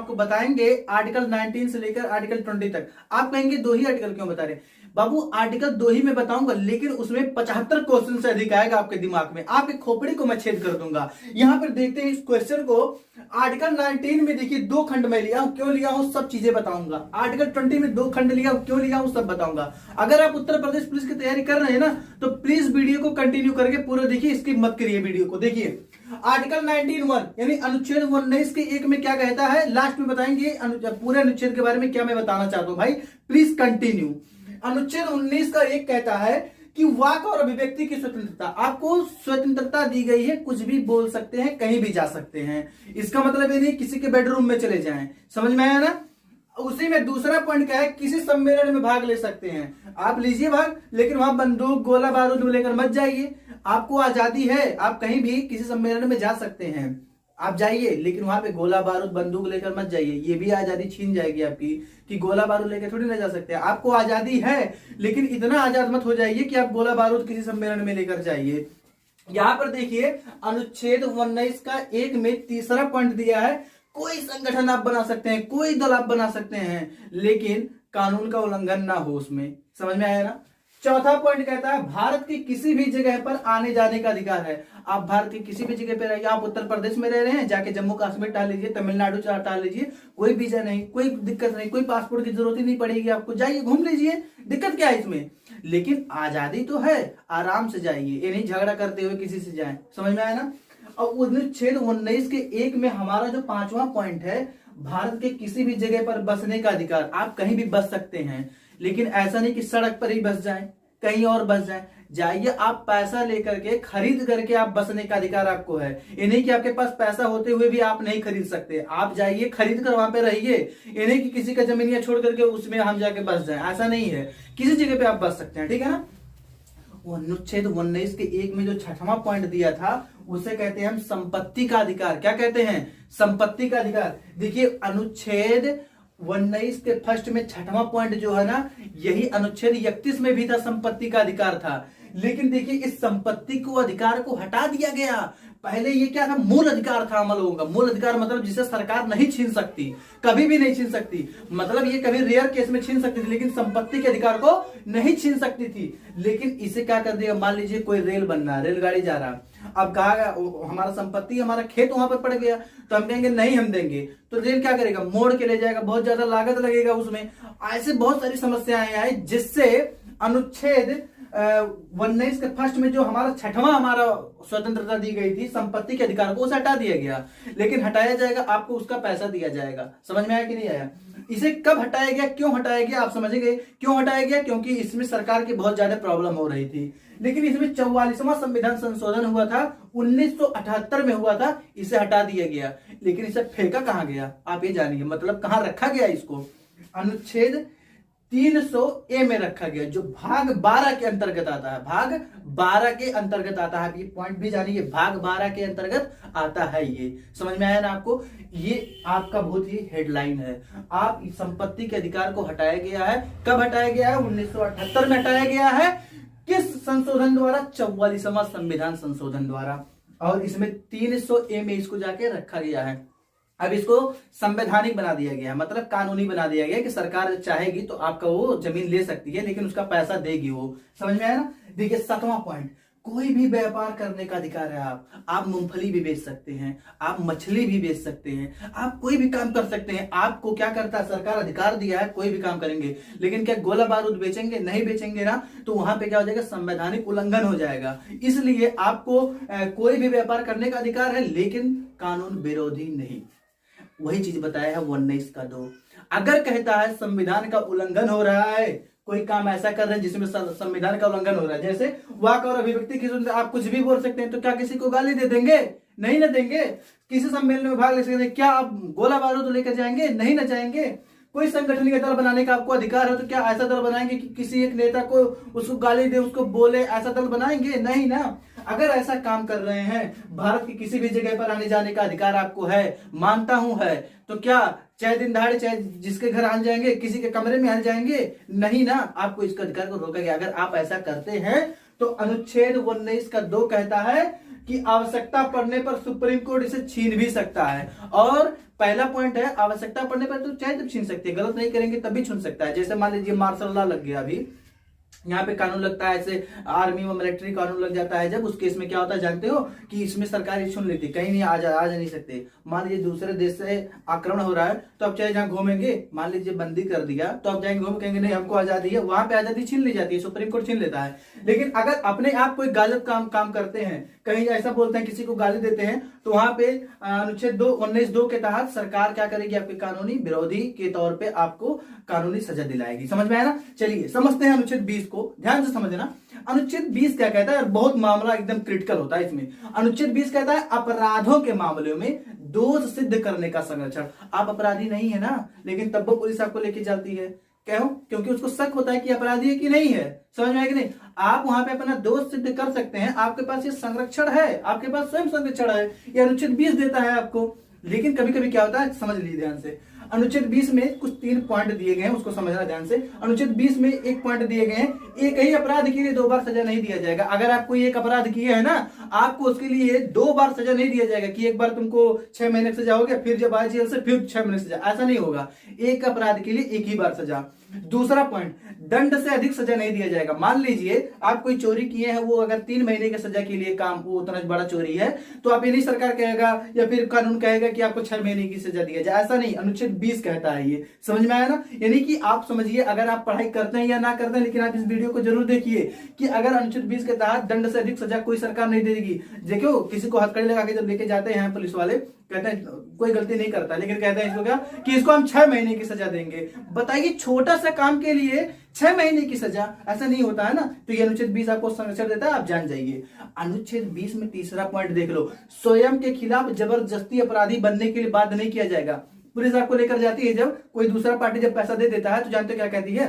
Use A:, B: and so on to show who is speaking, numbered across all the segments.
A: आपको बताएंगे आर्टिकल 19 से लेकर आर्टिकल 20 तक। आप कहेंगे दो ही आर्टिकल क्यों बता रहे हैं बाबू? आर्टिकल दो ही मैं बताऊंगा, लेकिन उसमें 75 क्वेश्चन से अधिक आएगा आपके दिमाग में, आपके खोपड़ी को मैं छेद कर दूंगा। यहां पर देखते हैं इस क्वेश्चन को। आर्टिकल 19 में देखिए 2 खंड में लिया हूं, क्यों लिया हूं सब चीजें बताऊंगा। आर्टिकल 20 में 2 खंड लिया हूं, क्यों लिया हूं सब बताऊंगा। अगर आप उत्तर प्रदेश पुलिस की तैयारी कर रहे हैं ना, तो प्लीज वीडियो को कंटिन्यू करके पूरा देखिए, स्किप मत करिए वीडियो को। देखिए आर्टिकल 19(1) यानी अनुच्छेद 19 के 1 में क्या कहता है, लास्ट में बताएंगे पूरे अनुच्छेद के बारे में क्या मैं बताना चाहता हूं भाई, प्लीज कंटिन्यू। अनुच्छेद 19 का 1 कहता है कि वाक और अभिव्यक्ति की स्वतंत्रता, आपको स्वतंत्रता दी गई है, कुछ भी बोल सकते हैं, कहीं भी जा सकते हैं। इसका मतलब ये नहीं किसी के बेडरूम में चले जाएं, समझ में आया ना। उसी में दूसरा पॉइंट क्या है, किसी सम्मेलन में भाग ले सकते हैं। आप लीजिए भाग, लेकिन वहां बंदूक गोला बारूद लेकर मत जाइए। आपको आजादी है, आप कहीं भी किसी सम्मेलन में जा सकते हैं, आप जाइए, लेकिन वहां पे गोला बारूद बंदूक लेकर मत जाइए। ये भी आजादी छीन जाएगी आपकी कि गोला बारूद लेकर थोड़ी ना जा सकते हैं। आपको आजादी है, लेकिन इतना आजाद मत हो जाइए कि आप गोला बारूद किसी सम्मेलन में लेकर जाइए। यहां पर देखिए अनुच्छेद 19 का 1 में तीसरा पॉइंट दिया है, कोई संगठन आप बना सकते हैं, कोई दल आप बना सकते हैं, लेकिन कानून का उल्लंघन ना हो उसमें। समझ में आया ना। चौथा पॉइंट कहता है भारत की किसी भी जगह पर आने जाने का अधिकार है। आप भारत की किसी भी जगह पर रहिए, आप उत्तर प्रदेश में रह रहे हैं, जाके जम्मू कश्मीर टाल लीजिए, तमिलनाडु टाल लीजिए, कोई वीजा नहीं, कोई दिक्कत नहीं, कोई पासपोर्ट की जरूरत ही नहीं पड़ेगी आपको, जाइए घूम लीजिए, दिक्कत क्या है इसमें। लेकिन आजादी तो है, आराम से जाइए, ये नहीं झगड़ा करते हुए किसी से जाए। समझ में आया ना। और अनुच्छेद 19 के 1 में हमारा जो 5वां पॉइंट है, भारत के किसी भी जगह पर बसने का अधिकार, आप कहीं भी बस सकते हैं, लेकिन ऐसा नहीं कि सड़क पर ही बस जाएं, कहीं और बस जाएं। जाइए, आप पैसा लेकर के खरीद करके आप बसने का अधिकार आपको है। ये नहीं कि आपके पास पैसा होते हुए भी आप नहीं खरीद सकते, आप जाइए खरीद कर वहां पे रहिए। ये नहीं कि किसी का जमीनिया छोड़ करके उसमें हम जाके बस जाएं, ऐसा नहीं है, किसी जगह पे आप बस सकते हैं, ठीक है ना। अनुच्छेद 19 के 1 में जो 6वां पॉइंट दिया था, उसे कहते हैं हम संपत्ति का अधिकार। क्या कहते हैं? संपत्ति का अधिकार। देखिए अनुच्छेद 19 के फर्स्ट में 6वां पॉइंट जो है ना, यही अनुच्छेद 31 में भी था, संपत्ति का अधिकार था। लेकिन देखिए इस संपत्ति को अधिकार को हटा दिया गया। पहले ये क्या था, मूल अधिकार था हम लोगों का। मूल अधिकार मतलब जिसे सरकार नहीं छीन सकती, कभी भी नहीं छीन सकती, मतलब ये कभी रेयर केस में छीन सकती थी, लेकिन संपत्ति के अधिकार को नहीं छीन सकती थी। लेकिन इसे क्या कर दिया, मान लीजिए कोई रेल बन रहा है, रेलगाड़ी जा रहा है, अब कहा हमारा संपत्ति, हमारा खेत वहां पर पड़ गया, तो हम कहेंगे नहीं हम देंगे, तो रेल क्या करेगा, मोड़ के ले जाएगा, बहुत ज्यादा लागत लगेगा उसमें। ऐसे बहुत सारी समस्याएं आई, जिससे अनुच्छेद 19 के फर्स्ट में जो हमारा 6वां हमारा स्वतंत्रता दी गई थी, संपत्ति के अधिकार को, उसे हटा दिया गया। लेकिन हटाया जाएगा, आपको उसका पैसा दिया जाएगा। समझ में आया कि नहीं आया। इसे कब हटाया गया, क्यों हटाया गया, आप समझेंगे क्यों हटाया गया, क्योंकि इसमें सरकार की बहुत ज्यादा प्रॉब्लम हो रही थी। लेकिन इसमें 44वां संविधान संशोधन हुआ था, 1978 में हुआ था, इसे हटा दिया गया। लेकिन इसे फेंका कहां गया, आप ये जानिए, मतलब कहां रखा गया इसको। अनुच्छेद 300A में रखा गया, जो भाग 12 के अंतर्गत आता है, भाग 12 के अंतर्गत आता है। ये पॉइंट भी जानिए, भाग 12 के अंतर्गत आता है। ये समझ में आया ना आपको। ये आपका बहुत ही हेडलाइन है। आप इस संपत्ति के अधिकार को हटाया गया है, कब हटाया गया है, 1978 में हटाया गया है। किस संशोधन द्वारा, 44वां संविधान संशोधन द्वारा। और इसमें 300A में इसको जाके रखा गया है। अब इसको संवैधानिक बना दिया गया है, मतलब कानूनी बना दिया गया कि सरकार चाहेगी तो आपका वो जमीन ले सकती है, लेकिन उसका पैसा देगी वो। समझ में आया ना। देखिए 7वां पॉइंट, कोई भी व्यापार करने का अधिकार है। आप मूंगफली भी बेच सकते हैं, आप मछली भी बेच सकते हैं, आप कोई भी काम कर सकते हैं। आपको क्या करता है, सरकार अधिकार दिया है, कोई भी काम करेंगे। लेकिन क्या गोला बारूद बेचेंगे, नहीं बेचेंगे ना, तो वहां पे क्या हो जाएगा, संवैधानिक उल्लंघन हो जाएगा। इसलिए आपको कोई भी व्यापार करने का अधिकार है, लेकिन कानून विरोधी नहीं। वही चीज बताया है 19 का 2। अगर कहता है संविधान का उल्लंघन हो रहा है, कोई काम ऐसा कर रहे हैं जिसमें संविधान का उल्लंघन हो रहा है, जैसे वाक और अभिव्यक्ति की स्वतंत्रता, आप कुछ भी बोल सकते हैं, तो क्या किसी को गाली दे देंगे? नहीं ना देंगे। किसी सम्मेलन में भाग ले सकते हैं, क्या आप गोला बारूद लेकर जाएंगे? नहीं ना जाएंगे। कोई संगठन का दल बनाने का आपको अधिकार है, तो क्या ऐसा दल बनाएंगे कि किसी एक नेता को उसको गाली दे, उसको बोले, ऐसा दल बनाएंगे? नहीं ना। अगर ऐसा काम कर रहे हैं, भारत की किसी भी जगह पर आने जाने का अधिकार आपको है, मानता हूं है, तो क्या चाहे दिन दहाड़े, चाहे जिसके घर आ जाएंगे, किसी के कमरे में आ जाएंगे? नहीं ना। आपको इसका अधिकार को रोका गया। अगर आप ऐसा करते हैं तो अनुच्छेद 19 का 2 कहता है कि आवश्यकता पड़ने पर सुप्रीम कोर्ट इसे छीन भी सकता है। और पहला पॉइंट है आवश्यकता पड़ने पर तो चाहे तब छीन सकती है, गलत नहीं करेंगे तब भी छीन सकता है। जैसे मान लीजिए मार्शल लॉ लग गया, अभी यहाँ पे कानून लगता है, ऐसे आर्मी व मिलिट्री कानून लग जाता है, जब उस केस में क्या होता है जानते हो कि इसमें सरकार छीन लेती, कहीं नहीं आ जा नहीं सकते। मान लीजिए दूसरे देश से आक्रमण हो रहा है तो आप चाहे जहां घूमेंगे, मान लीजिए बंदी कर दिया तो आप जाएंगे घूम, कहेंगे नहीं हमको आजादी है, वहां पे आजादी छीन ली जाती है, सुप्रीम कोर्ट छीन लेता है। लेकिन अगर अपने आप कोई गलत काम करते हैं, कहीं ऐसा बोलते हैं, किसी को गाली देते हैं, तो वहां पे अनुच्छेद 19(2) के तहत सरकार क्या करेगी, आपके कानूनी विरोधी के तौर पे आपको कानूनी सजा दिलाएगी। समझ में आया ना? चलिए समझते हैं अनुच्छेद 20 को, ध्यान से समझना। अनुच्छेद 20 क्या कहता है, और बहुत मामला एकदम क्रिटिकल होता है इसमें। अनुच्छेद 20 कहता है अपराधों के मामलों में दोष सिद्ध करने का संरक्षण। आप अपराधी नहीं है ना, लेकिन तब वो पुलिस आपको लेके जाती है, क्यों? क्योंकि उसको शक होता है कि अपराधी है कि नहीं है। समझ में आया कि नहीं? आप वहां पे अपना दोष सिद्ध कर सकते हैं, आपके पास ये संरक्षण है, आपके पास स्वयं संरक्षण है, ये अनुच्छेद 20 देता है आपको। लेकिन कभी कभी क्या होता है, समझ लीजिए ध्यान से, अनुच्छेद 20 में कुछ 3 पॉइंट दिए गए हैं, उसको समझना ध्यान से। अनुच्छेद 20 में एक पॉइंट दिए गए हैं, एक ही अपराध के लिए 2 बार सजा नहीं दिया जाएगा। अगर आप कोई एक अपराध किए है ना, आपको उसके लिए 2 बार सजा नहीं दिया जाएगा कि एक बार तुमको 6 महीने की सजा हो गया, फिर जब आए जेल से फिर 6 महीने की सजा, ऐसा नहीं होगा। एक अपराध के लिए एक ही बार सजा। दूसरा पॉइंट, दंड से अधिक सजा नहीं दिया जाएगा। मान लीजिए आप कोई चोरी किए हैं, वो अगर 3 महीने की सजा के लिए काम, वो उतना बड़ा चोरी है, तो आप ये नहीं सरकार कहेगा या फिर कानून कहेगा कि आपको 6 महीने की सजा दिया जाए, ऐसा नहीं। अनुच्छेद 20 कहता है, ये समझ में आया ना? यानी कि आप समझिए, अगर आप पढ़ाई करते हैं या ना करते हैं, लेकिन आप इस वीडियो को जरूर देखिए कि अगर अनुच्छेद 20 के तहत दंड से अधिक सजा कोई सरकार नहीं देगी। देखो किसी को हथकड़ी लगा के जब लेके जाते हैं पुलिस वाले, कहते हैं कोई गलती नहीं करता, लेकिन कहते हैं इसको क्या कि इसको हम 6 महीने की सजा देंगे। बताइए, छोटा सा काम के लिए 6 महीने की सजा, ऐसा नहीं होता है ना? तो ये अनुच्छेद 20 आपको संरक्षण देता है, आप जान जाइए। अनुच्छेद 20 में तीसरा पॉइंट देख लो, स्वयं के खिलाफ जबरदस्ती अपराधी बनने के लिए बाध्य नहीं किया जाएगा। पुलिस आपको लेकर जाती है, जब कोई दूसरा पार्टी जब पैसा दे देता है तो जानते हो क्या कहती है,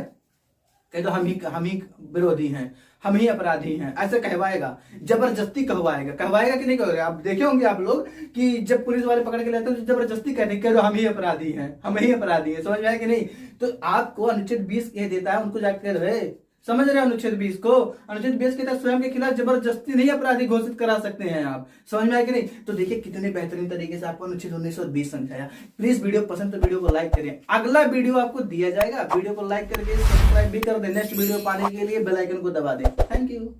A: कह दो हम ही विरोधी हैं, हम ही अपराधी हैं, ऐसा कहवाएगा, जबरदस्ती कहवाएगा कि नहीं कहवाएगा? आप देखे होंगे आप लोग कि जब पुलिस वाले पकड़ के लेते हैं तो जबरदस्ती कहते कह दो हम ही अपराधी हैं, हम ही अपराधी हैं। समझ में आया कि नहीं? तो आपको अनुच्छेद 20 कह देता है, उनको जाकर रहे, समझ रहे हो अनुच्छेद 20 को? अनुच्छेद 20 के तहत स्वयं के खिलाफ जबरदस्ती नहीं अपराधी घोषित करा सकते हैं आप। समझ में आया कि नहीं? तो देखिए कितने बेहतरीन तरीके से आपको अनुच्छेद 19 और 20 समझाया। प्लीज वीडियो पसंद तो वीडियो को लाइक करिए, अगला वीडियो आपको दिया जाएगा, वीडियो को लाइक करके सब्सक्राइब भी कर दे। नेक्स्ट वीडियो पाने के लिए बेल आइकन को दबा दे। Thank you.